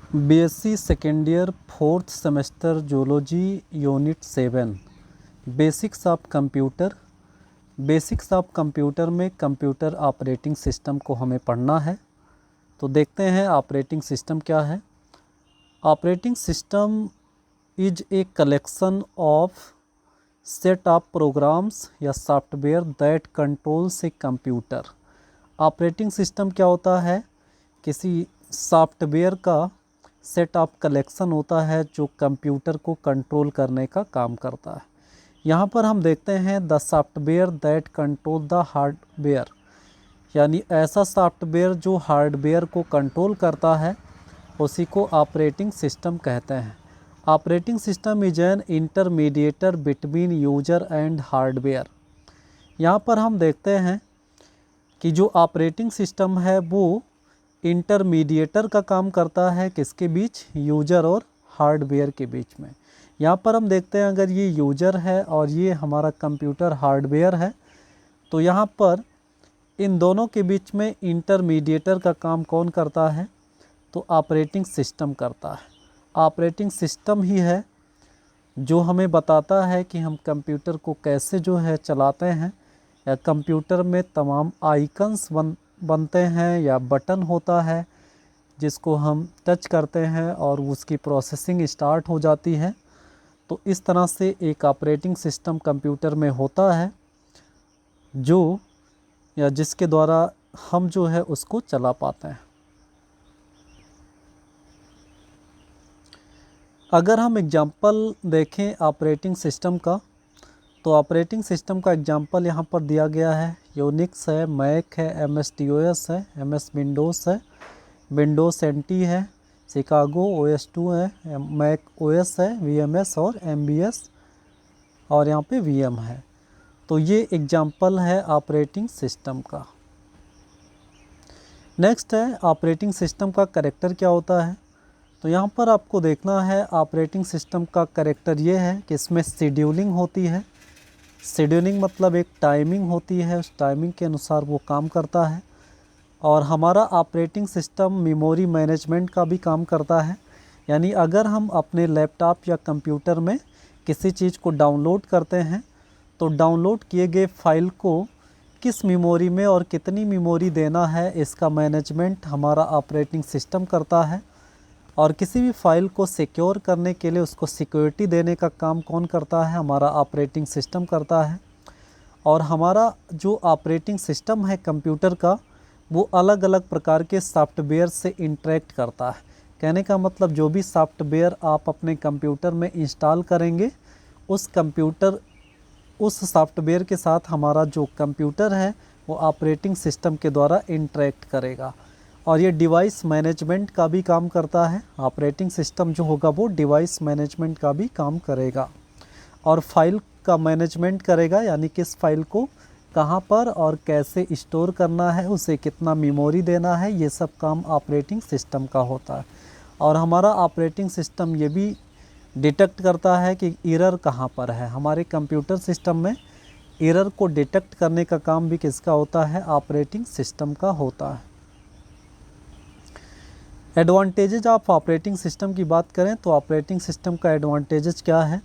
BSc second year fourth semester zoology unit 7 basics of computer. Basics of computer में computer operating system को हमें पढ़ना है। तो देखते हैं ऑपरेटिंग सिस्टम क्या है। Operating system is a collection of set of programs या software that controls a computer. Operating system क्या होता है? किसी सॉफ्टवेयर का सेट ऑफ कलेक्शन होता है जो कंप्यूटर को कंट्रोल करने का काम करता है। यहाँ पर हम देखते हैं the software that control the hardware, यानी ऐसा सॉफ्टवेयर जो हार्डवेयर को कंट्रोल करता है उसी को ऑपरेटिंग सिस्टम कहते हैं। Operating system is an intermediator between user and hardware. यहाँ पर हम देखते हैं कि जो ऑपरेटिंग सिस्टम है वो इंटरमीडिएटर का काम करता है, किसके बीच? यूजर और हार्डवेयर के बीच में। यहाँ पर हम देखते हैं अगर ये यूजर है और ये हमारा कंप्यूटर हार्डवेयर है तो यहाँ पर इन दोनों के बीच में इंटरमीडिएटर का काम कौन करता है? तो ऑपरेटिंग सिस्टम करता है। ऑपरेटिंग सिस्टम ही है जो हमें बताता है कि हम कंप्यूटर को कैसे जो है चलाते हैं, या कंप्यूटर में तमाम आइकन्स बनते हैं या बटन होता है जिसको हम टच करते हैं और उसकी प्रोसेसिंग स्टार्ट हो जाती है। तो इस तरह से एक ऑपरेटिंग सिस्टम कंप्यूटर में होता है जो या जिसके द्वारा हम जो है उसको चला पाते हैं। अगर हम एग्जांपल देखें ऑपरेटिंग सिस्टम का, तो ऑपरेटिंग सिस्टम का एग्जांपल यहाँ पर दिया गया है। यूनिक्स है, मैक है, MS-DOS है, MS विंडोज़ है, विंडोज़ NT है, शिकागो OS/2 है, मैक OS है, VMS और MBS और यहाँ पे VM है। तो ये एग्जांपल है ऑपरेटिंग सिस्टम का। नेक्स्ट है ऑपरेटिंग सिस्टम का कैरेक्टर क्या होता है। तो यहाँ पर आपको देखना है ऑपरेटिंग सिस्टम का कैरेक्टर ये है कि इसमें शेड्यूलिंग होती है। शेड्यूलिंग मतलब एक टाइमिंग होती है, उस टाइमिंग के अनुसार वो काम करता है। और हमारा ऑपरेटिंग सिस्टम मेमोरी मैनेजमेंट का भी काम करता है, यानी अगर हम अपने लैपटॉप या कंप्यूटर में किसी चीज़ को डाउनलोड करते हैं तो डाउनलोड किए गए फाइल को किस मेमोरी में और कितनी मेमोरी देना है इसका मैनेजमेंट हमारा ऑपरेटिंग सिस्टम करता है। और किसी भी फाइल को सिक्योर करने के लिए उसको सिक्योरिटी देने का काम कौन करता है? हमारा ऑपरेटिंग सिस्टम करता है। और हमारा जो ऑपरेटिंग सिस्टम है कंप्यूटर का वो अलग अलग प्रकार के सॉफ्टवेयर से इंटरेक्ट करता है। कहने का मतलब जो भी सॉफ्टवेयर आप अपने कंप्यूटर में इंस्टॉल करेंगे उस सॉफ्टवेयर के साथ हमारा जो कंप्यूटर है वो ऑपरेटिंग सिस्टम के द्वारा इंटरेक्ट करेगा। और ये डिवाइस मैनेजमेंट का भी काम करता है। ऑपरेटिंग सिस्टम जो होगा वो डिवाइस मैनेजमेंट का भी काम करेगा और फाइल का मैनेजमेंट करेगा, यानी किस फाइल को कहाँ पर और कैसे स्टोर करना है, उसे कितना मेमोरी देना है, ये सब काम ऑपरेटिंग सिस्टम का होता है। और हमारा ऑपरेटिंग सिस्टम ये भी डिटेक्ट करता है कि एरर कहाँ पर है। हमारे कंप्यूटर सिस्टम में एरर को डिटेक्ट करने का काम भी किसका होता है? ऑपरेटिंग सिस्टम का होता है। एडवांटेजेज ऑफ ऑपरेटिंग सिस्टम की बात करें तो ऑपरेटिंग सिस्टम का एडवांटेजेज क्या है?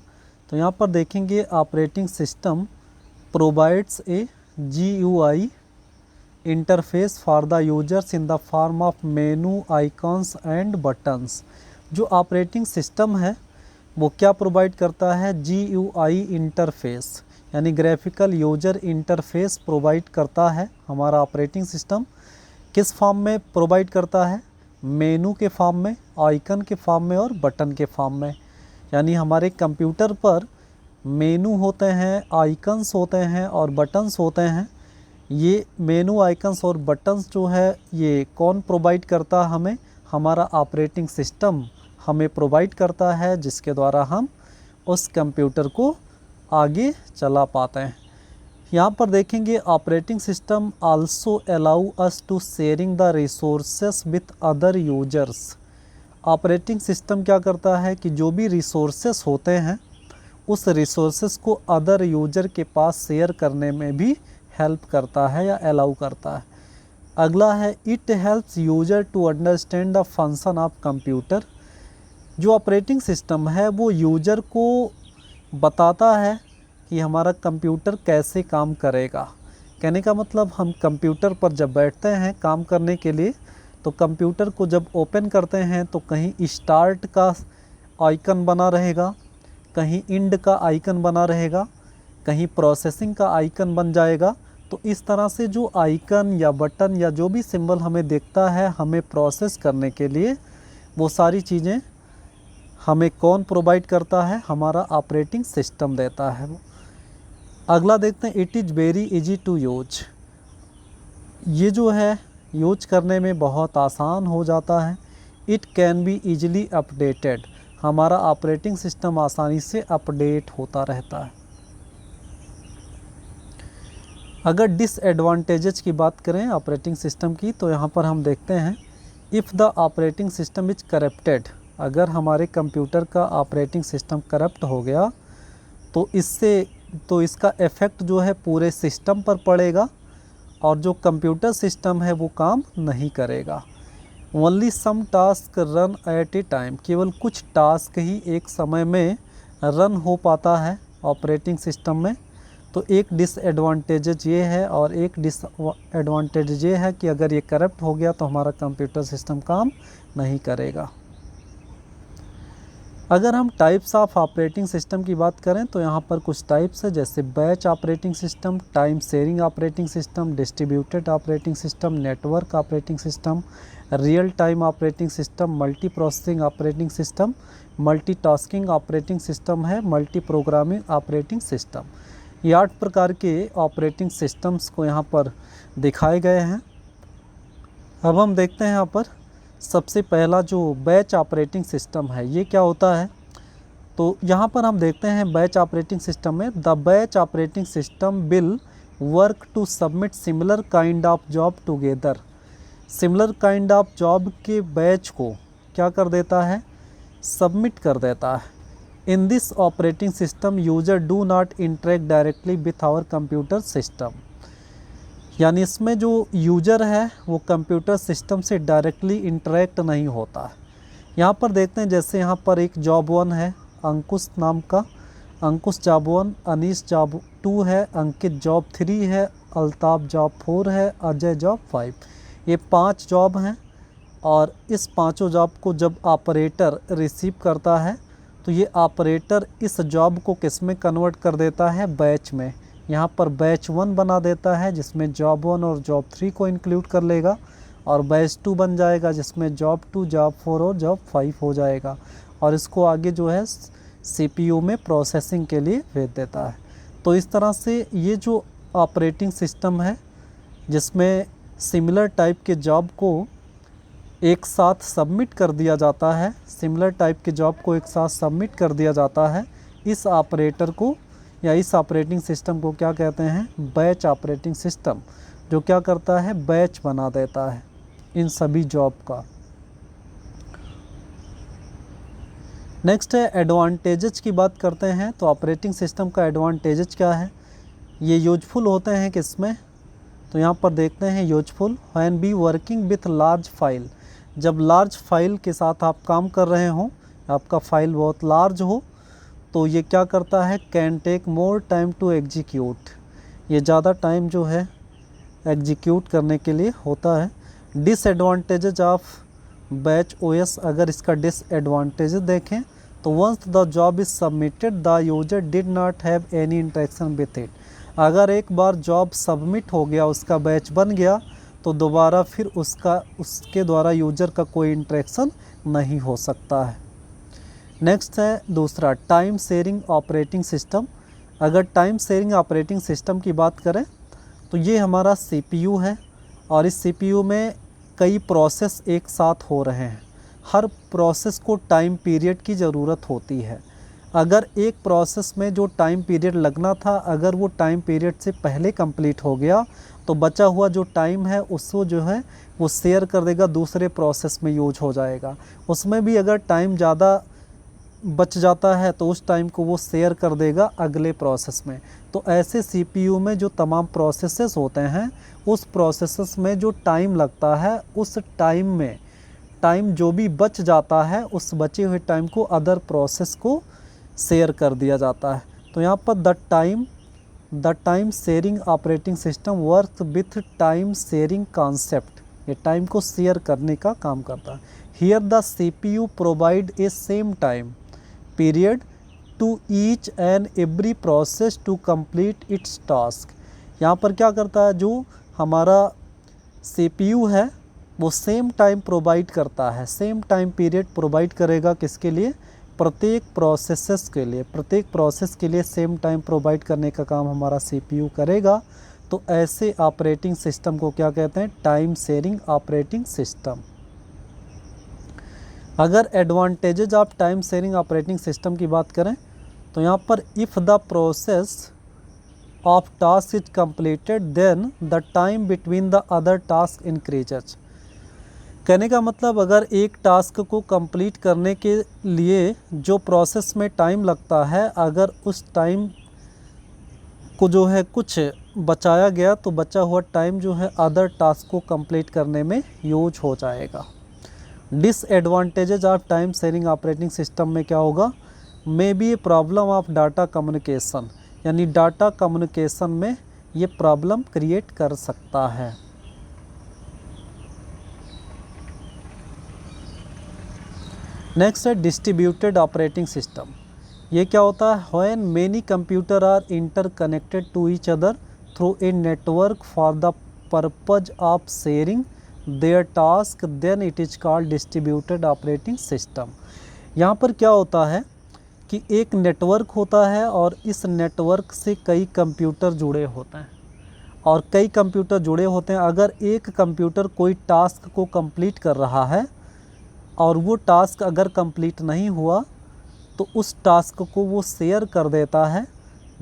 तो यहाँ पर देखेंगे operating system provides a GUI interface for the users in the form of menu, icons and buttons. जो ऑपरेटिंग सिस्टम है वो क्या प्रोवाइड करता है? GUI इंटरफेस, यानी ग्राफिकल यूजर इंटरफेस प्रोवाइड करता है। हमारा ऑपरेटिंग सिस्टम किस फॉर्म में प्रोवाइड करता है? मेनू के फॉर्म में, आइकन के फॉर्म में और बटन के फॉर्म में। यानी हमारे कंप्यूटर पर मेनू होते हैं, आइकन्स होते हैं और बटन्स होते हैं। ये मेनू, आइकन्स और बटन्स जो है ये कौन प्रोवाइड करता है हमें? हमारा ऑपरेटिंग सिस्टम हमें प्रोवाइड करता है, जिसके द्वारा हम उस कंप्यूटर को आगे चला पाते हैं। यहाँ पर देखेंगे operating system also allow us to sharing the resources with other users. Operating system क्या करता है कि जो भी रिसोर्सेस होते हैं उस रिसोर्सेस को अदर यूजर के पास शेयर करने में भी हेल्प करता है या अलाउ करता है। अगला है it helps user to understand the function of computer. जो ऑपरेटिंग सिस्टम है वो यूजर को बताता है कि हमारा कंप्यूटर कैसे काम करेगा। कहने का मतलब हम कंप्यूटर पर जब बैठते हैं काम करने के लिए, तो कंप्यूटर को जब ओपन करते हैं तो कहीं स्टार्ट का आइकन बना रहेगा, कहीं इंड का आइकन बना रहेगा, कहीं प्रोसेसिंग का आइकन बन जाएगा। तो इस तरह से जो आइकन या बटन या जो भी सिंबल हमें दिखता है, हमें प्रोसेस करने के लिए वो सारी चीज़ें हमें कौन प्रोवाइड करता है? हमारा ऑपरेटिंग सिस्टम देता है वो। अगला देखते हैं it is very easy to use. ये जो है यूज करने में बहुत आसान हो जाता है। It can be easily updated. हमारा ऑपरेटिंग सिस्टम आसानी से अपडेट होता रहता है। अगर डिसएडवांटेजेस की बात करें ऑपरेटिंग सिस्टम की, तो यहाँ पर हम देखते हैं if the operating system is corrupted. अगर हमारे कंप्यूटर का ऑपरेटिंग सिस्टम करप्ट हो गया तो इसका इफ़ेक्ट जो है पूरे सिस्टम पर पड़ेगा और जो कंप्यूटर सिस्टम है वो काम नहीं करेगा। Only some task run at a time. केवल कुछ टास्क ही एक समय में रन हो पाता है ऑपरेटिंग सिस्टम में। तो एक डिसएडवांटेज ये है और एक डिसएडवांटेज ये है कि अगर ये करप्ट हो गया तो हमारा कंप्यूटर सिस्टम काम नहीं करेगा। अगर हम टाइप्स ऑफ ऑपरेटिंग सिस्टम की बात करें तो यहाँ पर कुछ टाइप्स है, जैसे batch operating system, time sharing operating system, distributed operating system, network operating system, real time operating system, multi processing operating system, multitasking operating system है, मल्टी प्रोग्रामिंग ऑपरेटिंग सिस्टम। ये 8 प्रकार के ऑपरेटिंग सिस्टम्स को यहाँ पर दिखाए गए हैं। अब हम देखते हैं यहाँ पर सबसे पहला जो बैच ऑपरेटिंग सिस्टम है ये क्या होता है। तो यहाँ पर हम देखते हैं बैच ऑपरेटिंग सिस्टम में the batch operating system will work to submit similar kind of job together. Similar kind of job के बैच को क्या कर देता है? सबमिट कर देता है। In this operating system user do not interact directly with our computer system. यानी इसमें जो यूजर है वो कंप्यूटर सिस्टम से डायरेक्टली इंटरेक्ट नहीं होता है। यहाँ पर देखते हैं जैसे यहाँ पर एक जॉब 1 है अंकुश नाम का, अंकुश जॉब 1, अनीश जॉब 2 है, अंकित जॉब 3 है, अल्ताफ जॉब 4 है, अजय जॉब 5। ये 5 जॉब हैं और इस पांचों जॉब को जब ऑपरेटर रिसीव करता है तो ये ऑपरेटर इस जॉब को किस में कन्वर्ट कर देता है? बैच में। यहाँ पर बैच 1 बना देता है जिसमें जॉब 1 और जॉब 3 को इंक्लूड कर लेगा, और बैच 2 बन जाएगा जिसमें जॉब 2, जॉब 4 और जॉब 5 हो जाएगा, और इसको आगे जो है CPU में प्रोसेसिंग के लिए भेज देता है। तो इस तरह से ये जो ऑपरेटिंग सिस्टम है जिसमें सिमिलर टाइप के जॉब को एक साथ सबमिट कर दिया जाता है, सिमिलर टाइप के जॉब को एक साथ सबमिट कर दिया जाता है, इस ऑपरेटर को या इस ऑपरेटिंग सिस्टम को क्या कहते हैं? बैच ऑपरेटिंग सिस्टम, जो क्या करता है? बैच बना देता है इन सभी जॉब का। नेक्स्ट है एडवांटेजेस की बात करते हैं। तो ऑपरेटिंग सिस्टम का एडवांटेजेस क्या है? ये यूजफुल होते हैं किसमें? तो यहाँ पर देखते हैं useful when be working with large file. जब लार्ज फाइल के साथ आप काम कर रहे हो, आपका फाइल बहुत लार्ज हो, तो ये क्या करता है? Can take more time to execute. ये ज़्यादा टाइम जो है एग्जीक्यूट करने के लिए होता है। डिसएडवांटेजेस ऑफ बैच ओएस, अगर इसका डिसएडवांटेजेस देखें तो once the job is submitted the user did not have any interaction with it. अगर एक बार जॉब सबमिट हो गया, उसका बैच बन गया, तो दोबारा फिर उसके द्वारा यूजर का कोई इंटरेक्शन नहीं हो सकता है। नेक्स्ट है दूसरा टाइम शेयरिंग ऑपरेटिंग सिस्टम। अगर टाइम शेयरिंग ऑपरेटिंग सिस्टम की बात करें तो ये हमारा CPU है और इस CPU में कई प्रोसेस एक साथ हो रहे हैं। हर प्रोसेस को टाइम पीरियड की ज़रूरत होती है। अगर एक प्रोसेस में जो टाइम पीरियड लगना था, अगर वो टाइम पीरियड से पहले कंप्लीट हो गया तो बचा हुआ जो टाइम है उसको जो है वो शेयर कर देगा, दूसरे प्रोसेस में यूज हो जाएगा। उसमें भी अगर टाइम ज़्यादा बच जाता है तो उस टाइम को वो शेयर कर देगा अगले प्रोसेस में। तो ऐसे सीपीयू में जो तमाम प्रोसेसेस होते हैं, उस प्रोसेसेस में जो टाइम लगता है, उस टाइम में टाइम जो भी बच जाता है, उस बचे हुए टाइम को अदर प्रोसेस को शेयर कर दिया जाता है। तो यहाँ पर the time sharing operating system work with time sharing concept, ये टाइम को शेयर करने का काम करता है। Here the CPU provide a same time period to each and every process to complete its task. यहाँ पर क्या करता है, जो हमारा सीपीयू है वो सेम टाइम प्रोवाइड करता है, सेम टाइम पीरियड प्रोवाइड करेगा किसके लिए, प्रत्येक प्रोसेसेस के लिए, प्रत्येक प्रोसेस के लिए सेम टाइम प्रोवाइड करने का काम हमारा सीपीयू करेगा। तो ऐसे ऑपरेटिंग सिस्टम को क्या कहते हैं, टाइम शेयरिंग ऑपरेटिंग सिस्टम। अगर advantages of time sharing operating system की बात करें तो यहाँ पर if the process of task is completed then the time between the other task increases. कहने का मतलब अगर एक टास्क को कंप्लीट करने के लिए जो प्रोसेस में टाइम लगता है, अगर उस टाइम को जो है कुछ बचाया गया तो बचा हुआ टाइम जो है अदर टास्क को कंप्लीट करने में यूज हो जाएगा। Disadvantages of time sharing operating system में क्या होगा, may be a problem of data communication, यानी डाटा कम्युनिकेशन में ये प्रॉब्लम क्रिएट कर सकता है। नेक्स्ट है डिस्ट्रीब्यूटेड ऑपरेटिंग सिस्टम। ये क्या होता है, when many computer are interconnected to each other through a network for the purpose of sharing their task then it is called distributed operating system. यहाँ पर क्या होता है कि एक नेटवर्क होता है और इस नेटवर्क से कई कंप्यूटर जुड़े होते हैं, और कई कंप्यूटर जुड़े होते हैं। अगर एक कंप्यूटर कोई टास्क को कंप्लीट कर रहा है और वो टास्क अगर कंप्लीट नहीं हुआ तो उस टास्क को वो शेयर कर देता है,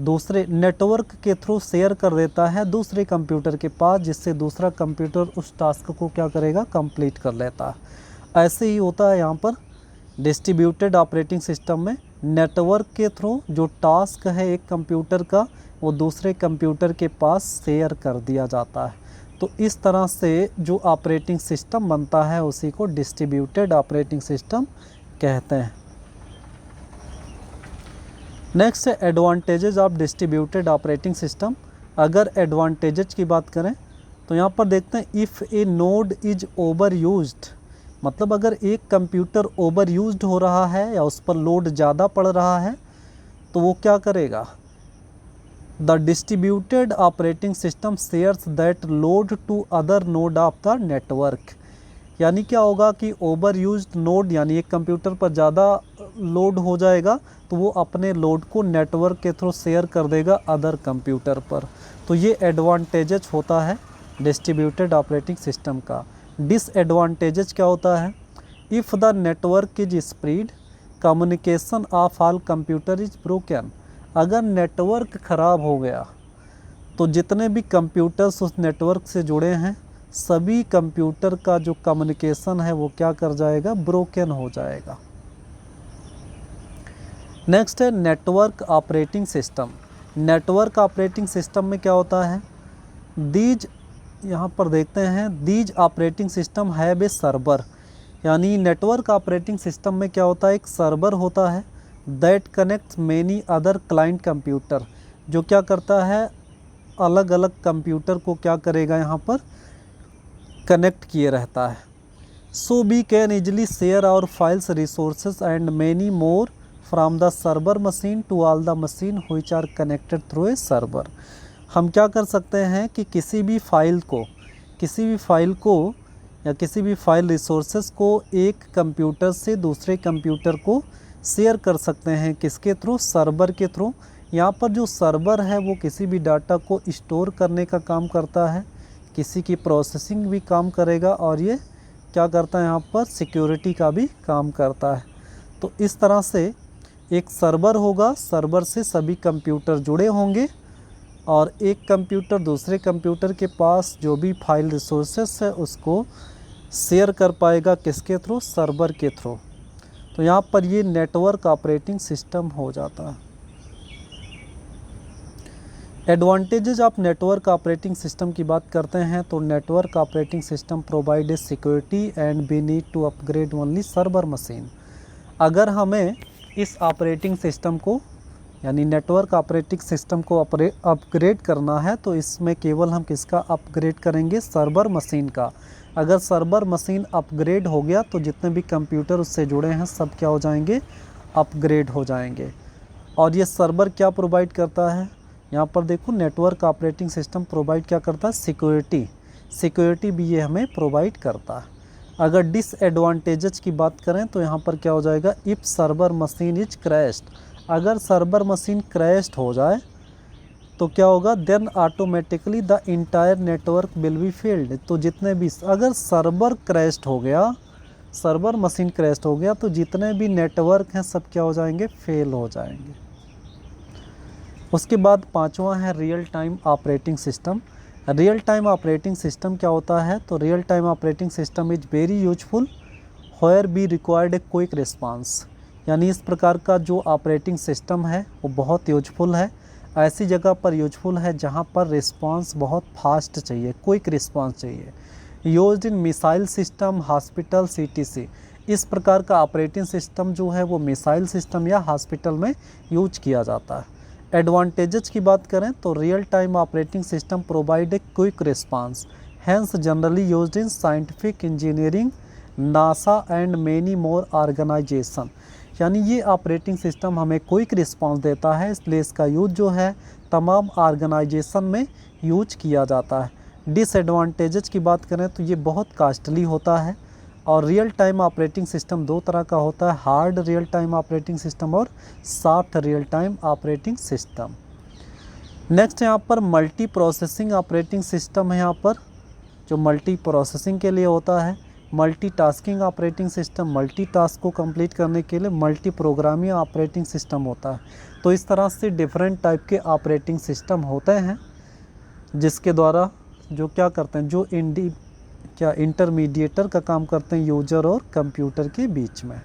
दूसरे नेटवर्क के थ्रू शेयर कर देता है दूसरे कंप्यूटर के पास, जिससे दूसरा कंप्यूटर उस टास्क को क्या करेगा, कंप्लीट कर लेता है। ऐसे ही होता है यहाँ पर डिस्ट्रीब्यूटेड ऑपरेटिंग सिस्टम में, नेटवर्क के थ्रू जो टास्क है एक कंप्यूटर का वो दूसरे कंप्यूटर के पास शेयर कर दिया जाता है। तो इस तरह से जो ऑपरेटिंग सिस्टम बनता है उसी को डिस्ट्रीब्यूटेड ऑपरेटिंग सिस्टम कहते हैं। नेक्स्ट है advantages of distributed operating system. अगर एडवांटेजेस की बात करें तो यहाँ पर देखते हैं, if A node is over used, मतलब अगर एक कंप्यूटर ओवर यूज्ड हो रहा है या उस पर लोड ज़्यादा पड़ रहा है तो वो क्या करेगा, the distributed operating system shares that load to other node of the network. यानी क्या होगा कि ओवर यूज्ड नोड, यानी एक कंप्यूटर पर ज़्यादा लोड हो जाएगा तो वो अपने लोड को नेटवर्क के थ्रू शेयर कर देगा अदर कंप्यूटर पर। तो ये एडवांटेजेस होता है डिस्ट्रीब्यूटेड ऑपरेटिंग सिस्टम का। डिसएडवांटेजेस क्या होता है, if the network is spread communication of all computer is broken. अगर नेटवर्क ख़राब हो गया तो जितने भी कंप्यूटर्स उस नेटवर्क से जुड़े हैं सभी कंप्यूटर का जो कम्युनिकेशन है वो क्या कर जाएगा, ब्रोकन हो जाएगा। नेक्स्ट है network operating system. Network operating system में क्या होता है, दीज, यहाँ पर देखते हैं, these operating system have a server. यानी नेटवर्क ऑपरेटिंग सिस्टम में क्या होता है, एक सर्वर होता है that connects many other client computer, जो क्या करता है अलग अलग कंप्यूटर को क्या करेगा यहाँ पर कनेक्ट किए रहता है। So we can easily share our files resources and many more from the server machine to all the machine which are connected through a server. हम क्या कर सकते हैं कि किसी भी फाइल को या किसी भी फाइल रिसोर्सेज को एक कंप्यूटर से दूसरे कंप्यूटर को शेयर कर सकते हैं, किसके थ्रू, सर्वर के थ्रू। यहाँ पर जो सर्वर है वो किसी भी डाटा को स्टोर करने का काम करता है, किसी की प्रोसेसिंग भी काम करेगा, और ये क्या करता है यहाँ पर सिक्योरिटी का भी काम करता है। तो इस तरह से एक सर्वर होगा, सर्वर से सभी कंप्यूटर जुड़े होंगे और एक कंप्यूटर दूसरे कंप्यूटर के पास जो भी फाइल रिसोर्सेस है उसको शेयर कर पाएगा, किसके थ्रू, सर्वर के थ्रू। तो यहाँ पर ये नेटवर्क ऑपरेटिंग सिस्टम हो जाता है। Advantages of network operating system की बात करते हैं तो network operating system provide a security and we need to upgrade only server machine. अगर हमें इस ऑपरेटिंग सिस्टम को यानी नेटवर्क ऑपरेटिंग सिस्टम को अपग्रेड करना है तो इसमें केवल हम किसका अपग्रेड करेंगे, सर्वर मशीन का। अगर सर्वर मशीन अपग्रेड हो गया तो जितने भी कंप्यूटर उससे जुड़े हैं सब क्या हो जाएंगे, अपग्रेड हो जाएंगे। और ये सर्वर क्या प्रोवाइड करता है, यहाँ पर देखो नेटवर्क ऑपरेटिंग सिस्टम प्रोवाइड क्या करता है, सिक्योरिटी भी ये हमें प्रोवाइड करता है। अगर डिसएडवांटेजेस की बात करें तो यहाँ पर क्या हो जाएगा, if server machine is crashed, अगर सर्वर मशीन क्रैश्ड हो जाए तो क्या होगा, then automatically the entire network will be failed. तो जितने भी, अगर सर्वर क्रैश्ड हो गया, सर्वर मशीन क्रैश्ड हो गया तो जितने भी नेटवर्क हैं सब क्या हो जाएंगे, फेल हो जाएंगे। उसके बाद पांचवा है real time operating system. Real time operating system क्या होता है, तो real time operating system is very useful where be required A quick response. यानी इस प्रकार का जो ऑपरेटिंग सिस्टम है वो बहुत यूजफुल है, ऐसी जगह पर यूजफुल है जहाँ पर रिस्पांस बहुत फास्ट चाहिए, क्विक रिस्पांस चाहिए। Used in missile system, hospital, CTC। इस प्रकार का ऑपरेटिंग सिस्टम जो है वो मिसाइल सिस्टम या हॉस्पिटल में यूज किया जाता है। एडवांटेजेस की बात करें तो real time operating system provide a quick response, hence generally used in scientific, engineering, NASA and many more organisation. यानी ये ऑपरेटिंग सिस्टम हमें क्विक रिस्पांस देता है, इसलिए इसका यूज जो है तमाम ऑर्गेनाइजेशन में यूज किया जाता है। डिसएडवांटेजेस की बात करें तो ये बहुत कॉस्टली होता है। और रियल टाइम ऑपरेटिंग सिस्टम दो तरह का होता है, hard real time operating system और soft real time operating system. Next यहाँ पर मल्टी प्रोसेसिंग ऑपरेटिंग सिस्टम है, यहाँ पर जो मल्टी प्रोसेसिंग के लिए होता है। मल्टीटास्किंग ऑपरेटिंग सिस्टम, मल्टीटास्क को कंप्लीट करने के लिए मल्टी प्रोग्रामिंग ऑपरेटिंग सिस्टम होता है। तो इस तरह से डिफरेंट टाइप के ऑपरेटिंग सिस्टम होते हैं जिसके द्वारा जो क्या करते हैं, जो इंटरमीडिएटर का काम करते हैं यूजर और कंप्यूटर के बीच में।